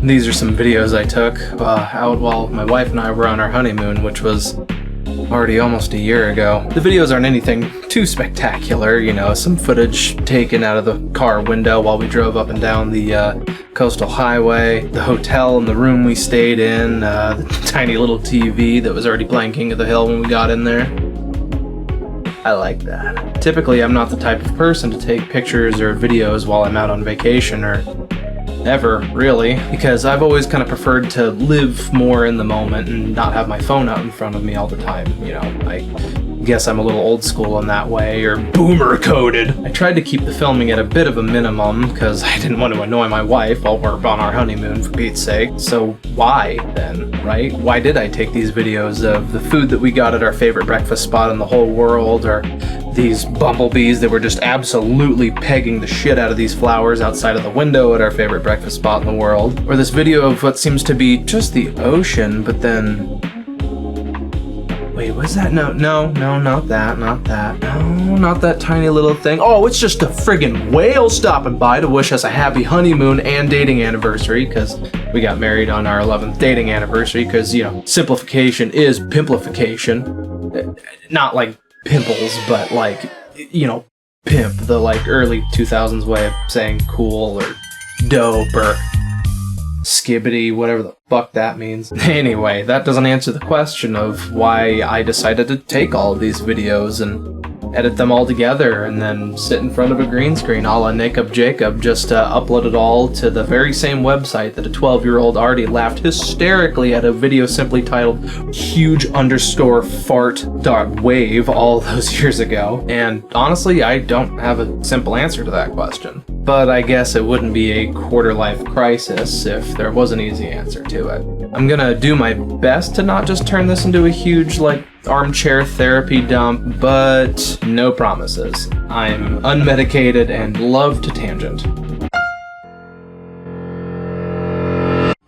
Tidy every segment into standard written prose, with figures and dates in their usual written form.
These are some videos I took out while my wife and I were on our honeymoon, which was already almost a year ago. The videos aren't anything too spectacular, you know, some footage taken out of the car window while we drove up and down the coastal highway, the hotel and the room we stayed in, the tiny little TV that was already playing King of the Hill when we got in there. I like that. Typically, I'm not the type of person to take pictures or videos while I'm out on vacation or ever, really, because I've always kind of preferred to live more in the moment and not have my phone out in front of me all the time. You know, I guess I'm a little old school in that way, or boomer coded. I tried to keep the filming at a bit of a minimum because I didn't want to annoy my wife while we're on our honeymoon, for Pete's sake. So why then, right? Why did I take these videos of the food that we got at our favorite breakfast spot in the whole world, or these bumblebees that were just absolutely pegging the shit out of these flowers outside of the window at our favorite breakfast spot in the world, or this video of what seems to be just the ocean, but then... Wait, what's that? No, not that. No, not that tiny little thing. Oh, it's just a friggin' whale stopping by to wish us a happy honeymoon and dating anniversary, because we got married on our 11th dating anniversary, because, you know, simplification is pimplification. Not like pimples, but like, you know, pimp, the like early 2000s way of saying cool or dope or skibbity, whatever the fuck that means. Anyway, that doesn't answer the question of why I decided to take all of these videos and edit them all together and then sit in front of a green screen a la Jacob Jacob, just upload it all to the very same website that a 12-year-old already laughed hysterically at a video simply titled huge_fart.wave all those years ago. And honestly, I don't have a simple answer to that question. But I guess it wouldn't be a quarter-life crisis if there was an easy answer to it. I'm gonna do my best to not just turn this into a huge, like, armchair therapy dump, but no promises. I'm unmedicated and love to tangent.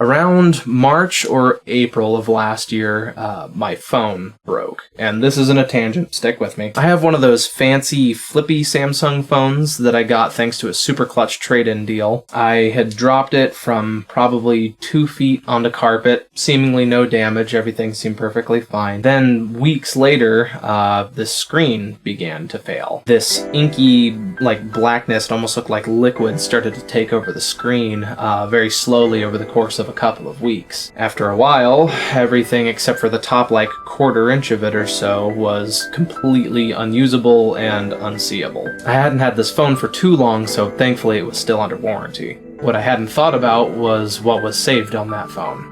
Around March or April of last year, my phone broke. And this isn't a tangent, stick with me. I have one of those fancy flippy Samsung phones that I got thanks to a super clutch trade-in deal. I had dropped it from probably 2 feet onto carpet, seemingly no damage, everything seemed perfectly fine. Then weeks later, the screen began to fail. This inky, like, blackness, it almost looked like liquid, started to take over the screen very slowly over the course of a couple of weeks. After a while, everything except for the top like quarter inch of it or so was completely unusable and unseeable. I hadn't had this phone for too long, so thankfully it was still under warranty. What I hadn't thought about was what was saved on that phone.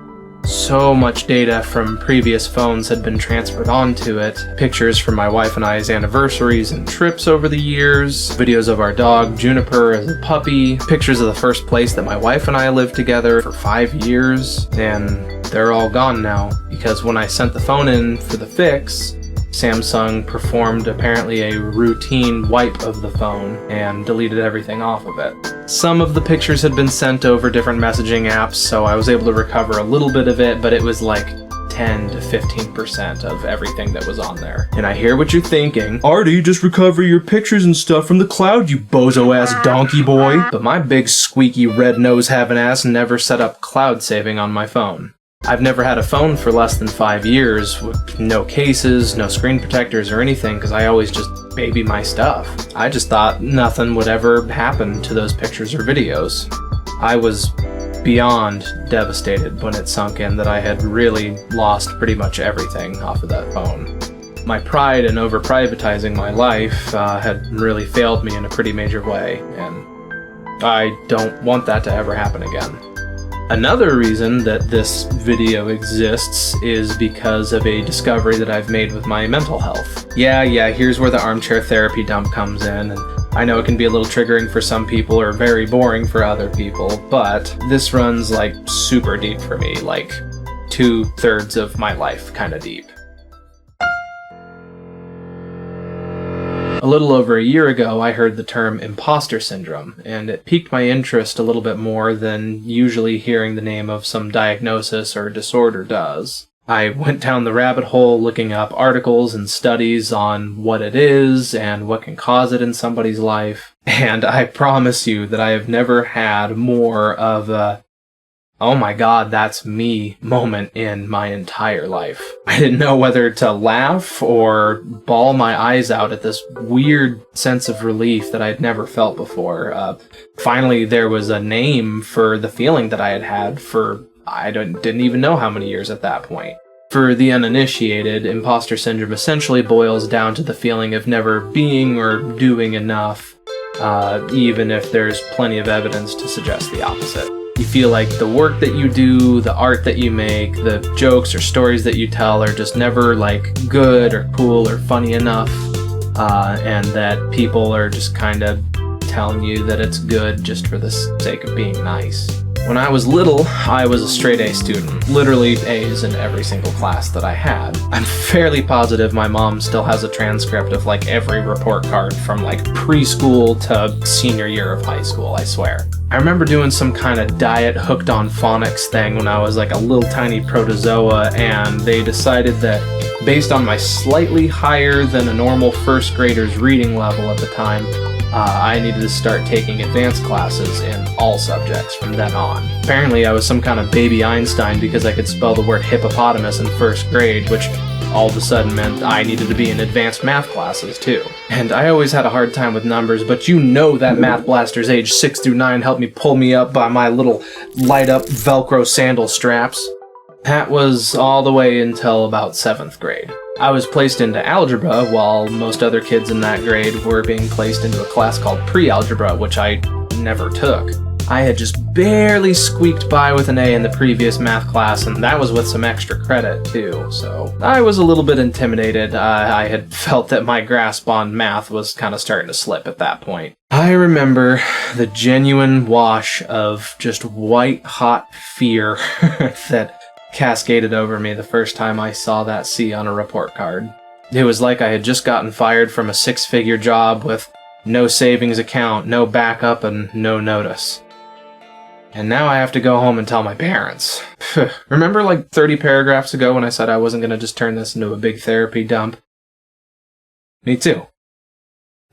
So much data from previous phones had been transferred onto it. Pictures from my wife and I's anniversaries and trips over the years, videos of our dog Juniper as a puppy, pictures of the first place that my wife and I lived together for 5 years, and they're all gone now, because when I sent the phone in for the fix, Samsung performed apparently a routine wipe of the phone and deleted everything off of it. Some of the pictures had been sent over different messaging apps, so I was able to recover a little bit of it, but it was like 10 to 15% of everything that was on there. And I hear what you're thinking. Artie, just recover your pictures and stuff from the cloud, you bozo-ass donkey boy. But my big squeaky red nose having ass never set up cloud saving on my phone. I've never had a phone for less than 5 years, with no cases, no screen protectors or anything, because I always just baby my stuff. I just thought nothing would ever happen to those pictures or videos. I was beyond devastated when it sunk in that I had really lost pretty much everything off of that phone. My pride in over-privatizing my life had really failed me in a pretty major way, and I don't want that to ever happen again. Another reason that this video exists is because of a discovery that I've made with my mental health. Yeah, here's where the armchair therapy dump comes in, and I know it can be a little triggering for some people or very boring for other people, but this runs like super deep for me, like 2/3 of my life kind of deep. A little over a year ago, I heard the term imposter syndrome, and it piqued my interest a little bit more than usually hearing the name of some diagnosis or disorder does. I went down the rabbit hole looking up articles and studies on what it is and what can cause it in somebody's life, and I promise you that I have never had more of a "oh my god, that's me" moment in my entire life. I didn't know whether to laugh or bawl my eyes out at this weird sense of relief that I'd never felt before. Finally, there was a name for the feeling that I had had for didn't even know how many years at that point. For the uninitiated, imposter syndrome essentially boils down to the feeling of never being or doing enough, even if there's plenty of evidence to suggest the opposite. You feel like the work that you do, the art that you make, the jokes or stories that you tell are just never like good or cool or funny enough, and that people are just kind of telling you that it's good just for the sake of being nice. When I was little, I was a straight A student, literally A's in every single class that I had. I'm fairly positive my mom still has a transcript of like every report card from like preschool to senior year of high school, I swear. I remember doing some kind of diet hooked on phonics thing when I was like a little tiny protozoa, and they decided that based on my slightly higher than a normal first grader's reading level at the time, I needed to start taking advanced classes in all subjects from then on. Apparently I was some kind of baby Einstein because I could spell the word hippopotamus in first grade, which all of a sudden meant I needed to be in advanced math classes too. And I always had a hard time with numbers, but you know that Math Blasters age 6 through 9 helped me pull me up by my little light up Velcro sandal straps. That was all the way until about 7th grade. I was placed into algebra while most other kids in that grade were being placed into a class called pre-algebra, which I never took. I had just barely squeaked by with an A in the previous math class, and that was with some extra credit too, so I was a little bit intimidated. I had felt that my grasp on math was kind of starting to slip at that point. I remember the genuine wash of just white-hot fear that cascaded over me the first time I saw that C on a report card. It was like I had just gotten fired from a 6-figure job with no savings account, no backup, and no notice. And now I have to go home and tell my parents. Remember like 30 paragraphs ago when I said I wasn't going to just turn this into a big therapy dump? Me too.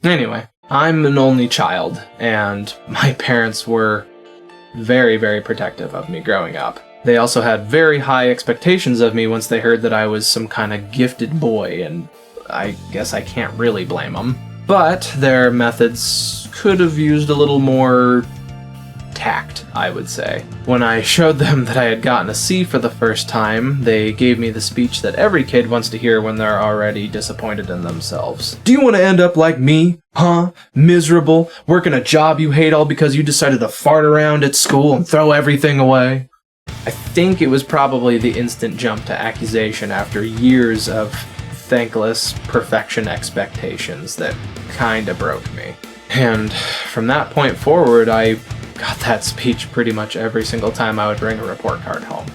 Anyway, I'm an only child, and my parents were very, very protective of me growing up. They also had very high expectations of me once they heard that I was some kind of gifted boy, and I guess I can't really blame them. But their methods could have used a little more tact, I would say. When I showed them that I had gotten a C for the first time, they gave me the speech that every kid wants to hear when they're already disappointed in themselves. Do you want to end up like me? Huh? Miserable? Working a job you hate all because you decided to fart around at school and throw everything away? I think it was probably the instant jump to accusation after years of thankless perfection expectations that kinda broke me. And from that point forward, I got that speech pretty much every single time I would bring a report card home.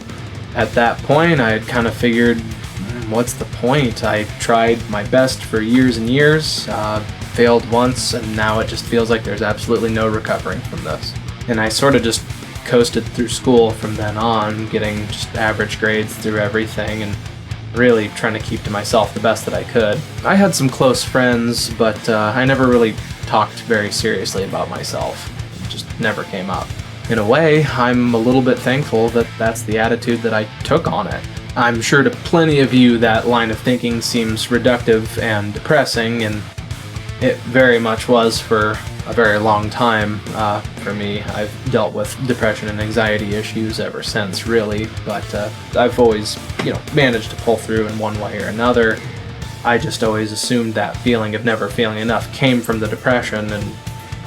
At that point, I had kind of figured, what's the point? I tried my best for years and years, failed once, and now it just feels like there's absolutely no recovering from this. And I sort of just coasted through school from then on, getting just average grades through everything and really trying to keep to myself the best that I could. I had some close friends, but I never really talked very seriously about myself. It just never came up. In a way, I'm a little bit thankful that that's the attitude that I took on it. I'm sure to plenty of you that line of thinking seems reductive and depressing, and it very much was for a very long time for me. I've dealt with depression and anxiety issues ever since, really, but I've always, managed to pull through in one way or another. I just always assumed that feeling of never feeling enough came from the depression, and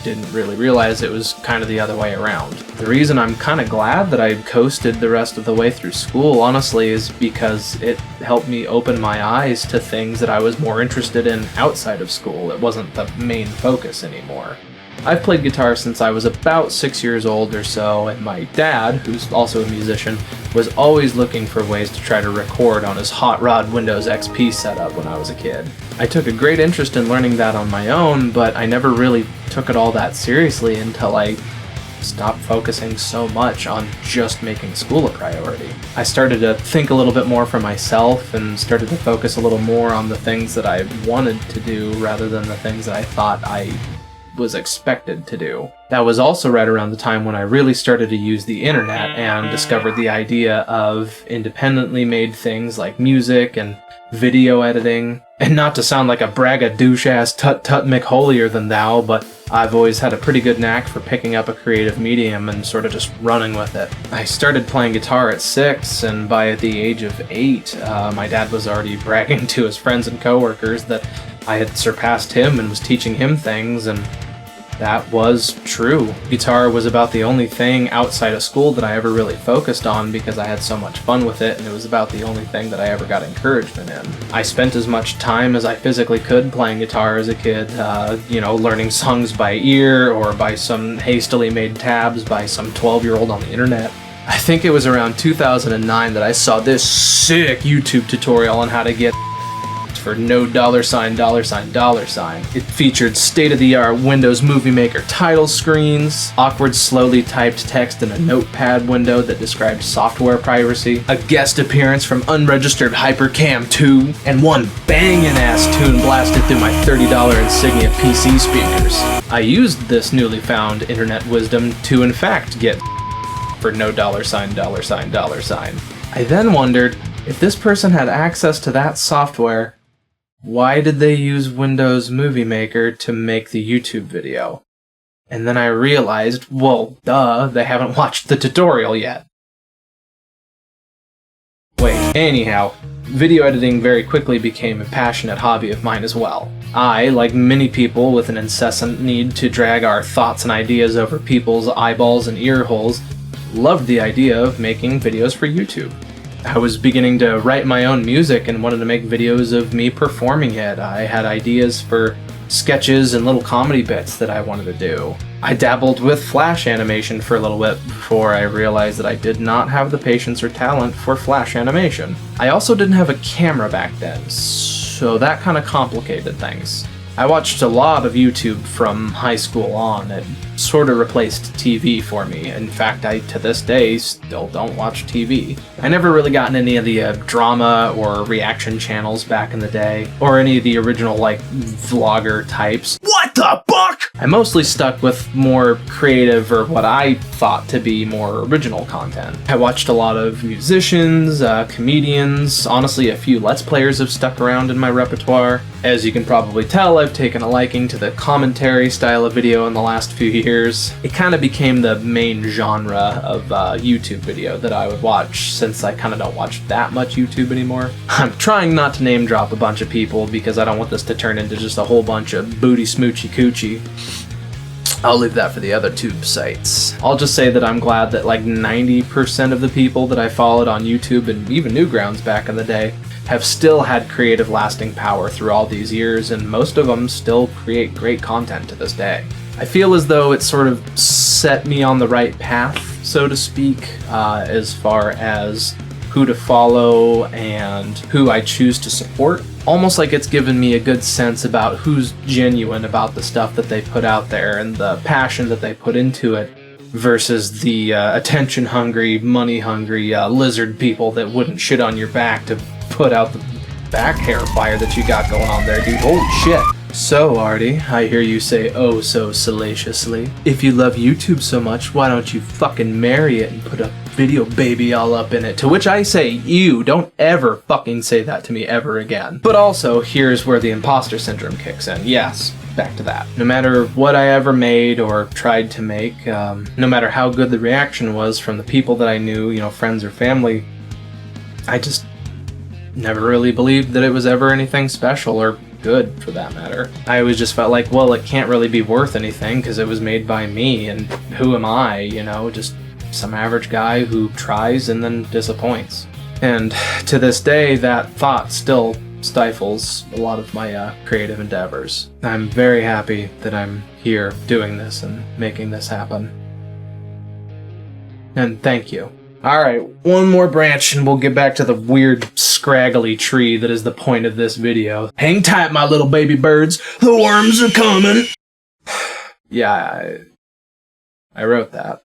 didn't really realize it was kind of the other way around. The reason I'm kind of glad that I coasted the rest of the way through school, honestly, is because it helped me open my eyes to things that I was more interested in outside of school. It wasn't the main focus anymore. I've played guitar since I was about 6 years old or so, and my dad, who's also a musician, was always looking for ways to try to record on his hot rod Windows XP setup when I was a kid. I took a great interest in learning that on my own, but I never really took it all that seriously until I stopped focusing so much on just making school a priority. I started to think a little bit more for myself and started to focus a little more on the things that I wanted to do rather than the things that I thought I was expected to do. That was also right around the time when I really started to use the internet and discovered the idea of independently made things like music and video editing. And not to sound like a braggadouche-ass tut-tut McHolier-than-thou, but I've always had a pretty good knack for picking up a creative medium and sort of just running with it. I started playing guitar at 6, and by the age of 8, my dad was already bragging to his friends and coworkers that I had surpassed him and was teaching him things, and that was true. Guitar was about the only thing outside of school that I ever really focused on because I had so much fun with it, and it was about the only thing that I ever got encouragement in. I spent as much time as I physically could playing guitar as a kid, learning songs by ear or by some hastily made tabs by some 12-year-old on the internet. I think it was around 2009 that I saw this sick YouTube tutorial on how to get for no $sign. It featured state-of-the-art Windows Movie Maker title screens, awkward slowly typed text in a notepad window that described software piracy, a guest appearance from unregistered HyperCam 2, and one bangin'-ass tune blasted through my $30 Insignia PC speakers. I used this newly found internet wisdom to in fact get for no $sign. I then wondered, if this person had access to that software, why did they use Windows Movie Maker to make the YouTube video? And then I realized, well, duh, they haven't watched the tutorial yet. Wait, anyhow, video editing very quickly became a passionate hobby of mine as well. I, like many people with an incessant need to drag our thoughts and ideas over people's eyeballs and ear holes, loved the idea of making videos for YouTube. I was beginning to write my own music and wanted to make videos of me performing it. I had ideas for sketches and little comedy bits that I wanted to do. I dabbled with Flash animation for a little bit before I realized that I did not have the patience or talent for Flash animation. I also didn't have a camera back then, so that kind of complicated things. I watched a lot of YouTube from high school on. It sort of replaced TV for me. In fact, I, to this day, still don't watch TV. I never really got in any of the drama or reaction channels back in the day, or any of the original, vlogger types. What the fuck? I mostly stuck with more creative, or what I thought to be more original content. I watched a lot of musicians, comedians, honestly a few Let's Players have stuck around in my repertoire. As you can probably tell, I've taken a liking to the commentary style of video in the last few years. It kind of became the main genre of YouTube video that I would watch, since I kind of don't watch that much YouTube anymore. I'm trying not to name drop a bunch of people because I don't want this to turn into just a whole bunch of booty smoochy coochie. I'll leave that for the other tube sites. I'll just say that I'm glad that 90% of the people that I followed on YouTube and even Newgrounds back in the day have still had creative lasting power through all these years, and most of them still create great content to this day. I feel as though it sort of set me on the right path, so to speak, as far as who to follow and who I choose to support. Almost like it's given me a good sense about who's genuine about the stuff that they put out there and the passion that they put into it, versus the attention-hungry, money-hungry lizard people that wouldn't shit on your back to put out the back hair fire that you got going on there, dude. Holy shit. So, Artie, I hear you say oh so salaciously, if you love YouTube so much, why don't you fucking marry it and put a video baby all up in it? To which I say, you don't ever fucking say that to me ever again. But also, here's where the imposter syndrome kicks in. Yes, back to that. No matter what I ever made or tried to make, no matter how good the reaction was from the people that I knew, friends or family, I just never really believed that it was ever anything special or good for that matter. I always just felt like, well, it can't really be worth anything because it was made by me, and who am I, you know, just some average guy who tries and then disappoints. And to this day, that thought still stifles a lot of my creative endeavors. I'm very happy that I'm here doing this and making this happen. And thank you. Alright, one more branch and we'll get back to the weird, scraggly tree that is the point of this video. Hang tight, my little baby birds. The worms are coming. Yeah, I wrote that.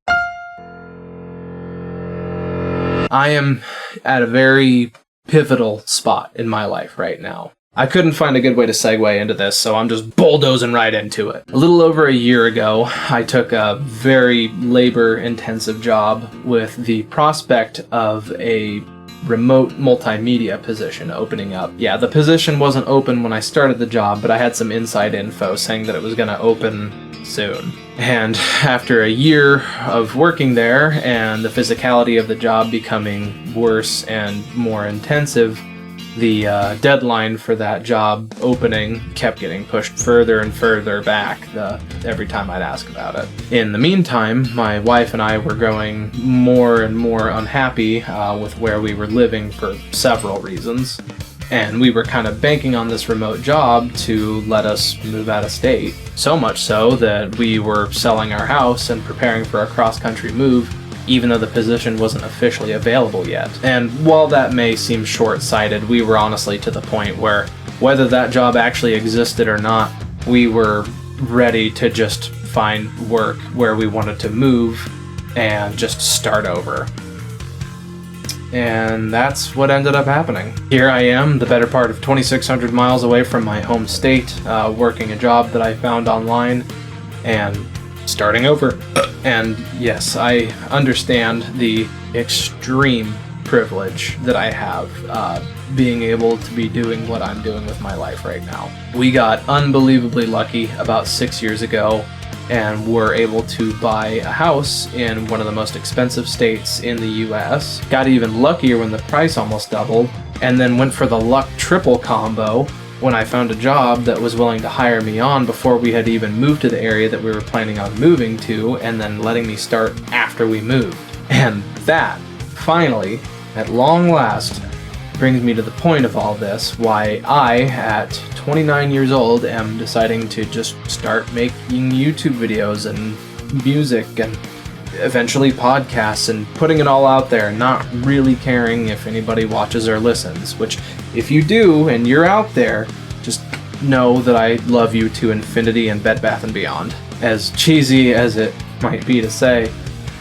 I am at a very pivotal spot in my life right now. I couldn't find a good way to segue into this, so I'm just bulldozing right into it. A little over a year ago, I took a very labor-intensive job with the prospect of a remote multimedia position opening up. Yeah, the position wasn't open when I started the job, but I had some inside info saying that it was going to open soon. And after a year of working there and the physicality of the job becoming worse and more intensive, the deadline for that job opening kept getting pushed further and further back every time I'd ask about it. In the meantime, my wife and I were growing more and more unhappy with where we were living for several reasons, and we were kind of banking on this remote job to let us move out of state. So much so that we were selling our house and preparing for a cross-country move, even though the position wasn't officially available yet. And while that may seem short-sighted, we were honestly to the point where, whether that job actually existed or not, we were ready to just find work where we wanted to move and just start over. And that's what ended up happening. Here I am, the better part of 2,600 miles away from my home state, working a job that I found online, and starting over. And yes, I understand the extreme privilege that I have being able to be doing what I'm doing with my life right now. We got unbelievably lucky about 6 years ago and were able to buy a house in one of the most expensive states in the US. Got even luckier when the price almost doubled, and then went for the luck triple combo when I found a job that was willing to hire me on before we had even moved to the area that we were planning on moving to, and then letting me start after we moved. And that, finally, at long last, brings me to the point of all this, why I, at 29 years old, am deciding to just start making YouTube videos and music and eventually podcasts and putting it all out there, not really caring if anybody watches or listens, which if you do and you're out there, just know that I love you to infinity and Bed Bath & Beyond. As cheesy as it might be to say,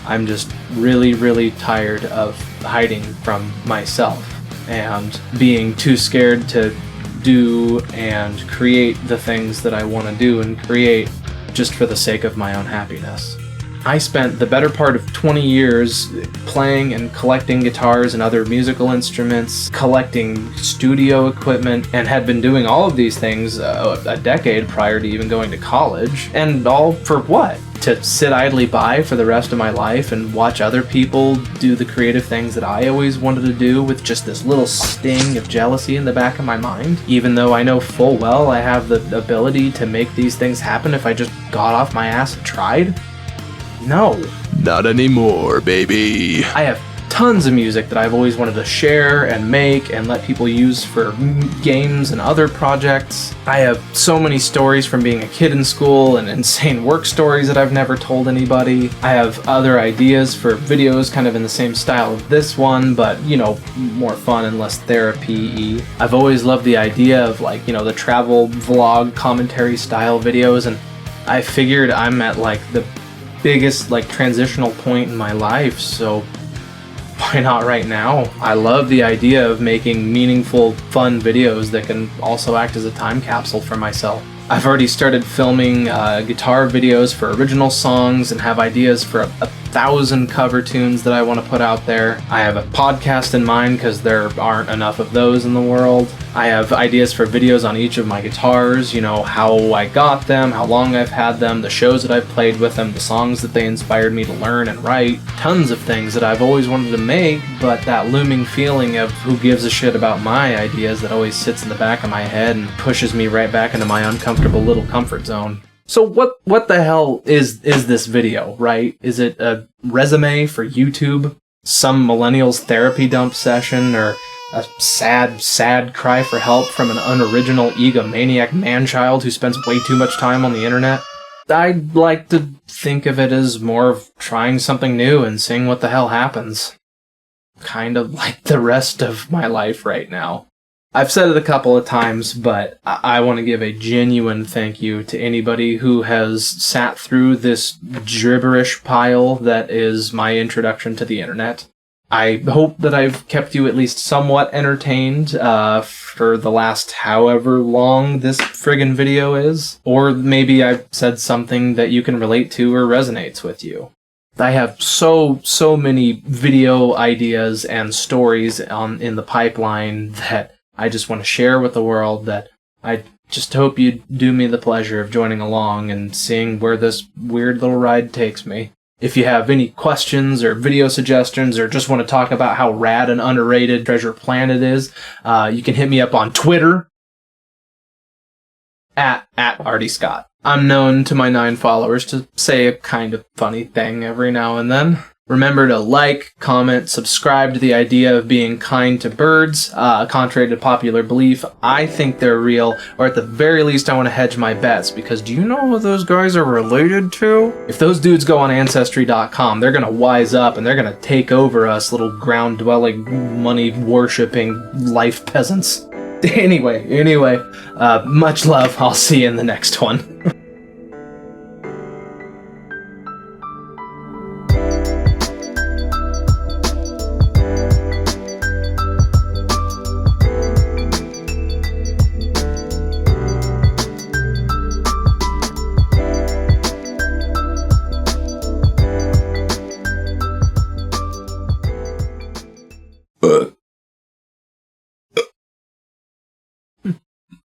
I'm just really, really tired of hiding from myself and being too scared to do and create the things that I want to do and create just for the sake of my own happiness. I spent the better part of 20 years playing and collecting guitars and other musical instruments, collecting studio equipment, and had been doing all of these things a decade prior to even going to college. And all for what? To sit idly by for the rest of my life and watch other people do the creative things that I always wanted to do with just this little sting of jealousy in the back of my mind, even though I know full well I have the ability to make these things happen if I just got off my ass and tried? No. Not anymore, baby. I have tons of music that I've always wanted to share and make and let people use for games and other projects. I have so many stories from being a kid in school and insane work stories that I've never told anybody. I have other ideas for videos kind of in the same style of this one, but, you know, more fun and less therapy-y. I've always loved the idea of, like, you know, the travel vlog commentary style videos, and I figured I'm at, like, the biggest, like, transitional point in my life, so why not right now? I love the idea of making meaningful, fun videos that can also act as a time capsule for myself. I've already started filming guitar videos for original songs and have ideas for a 1,000 cover tunes that I want to put out there. I have a podcast in mind because there aren't enough of those in the world. I have ideas for videos on each of my guitars, you know, how I got them, how long I've had them, the shows that I've played with them, the songs that they inspired me to learn and write. Tons of things that I've always wanted to make, but that looming feeling of who gives a shit about my ideas that always sits in the back of my head and pushes me right back into my uncomfortable little comfort zone. So what the hell is this video, right? Is it a resume for YouTube? Some millennial's therapy dump session? Or a sad cry for help from an unoriginal egomaniac man-child who spends way too much time on the internet? I'd like to think of it as more of trying something new and seeing what the hell happens. Kind of like the rest of my life right now. I've said it a couple of times, but I want to give a genuine thank you to anybody who has sat through this gibberish pile that is my introduction to the internet. I hope that I've kept you at least somewhat entertained for the last however long this friggin' video is. Or maybe I've said something that you can relate to or resonates with you. I have so many video ideas and stories in the pipeline that I just want to share with the world, that I just hope you do me the pleasure of joining along and seeing where this weird little ride takes me. If you have any questions or video suggestions or just want to talk about how rad and underrated Treasure Planet is, you can hit me up on Twitter at Artie Scott. I'm known to my 9 followers to say a kind of funny thing every now and then. Remember to like, comment, subscribe to the idea of being kind to birds. Contrary to popular belief, I think they're real, or at the very least I want to hedge my bets, because do you know who those guys are related to? If those dudes go on Ancestry.com, they're gonna wise up and they're gonna take over us little ground-dwelling, money-worshipping life peasants. Anyway, much love. I'll see you in the next one.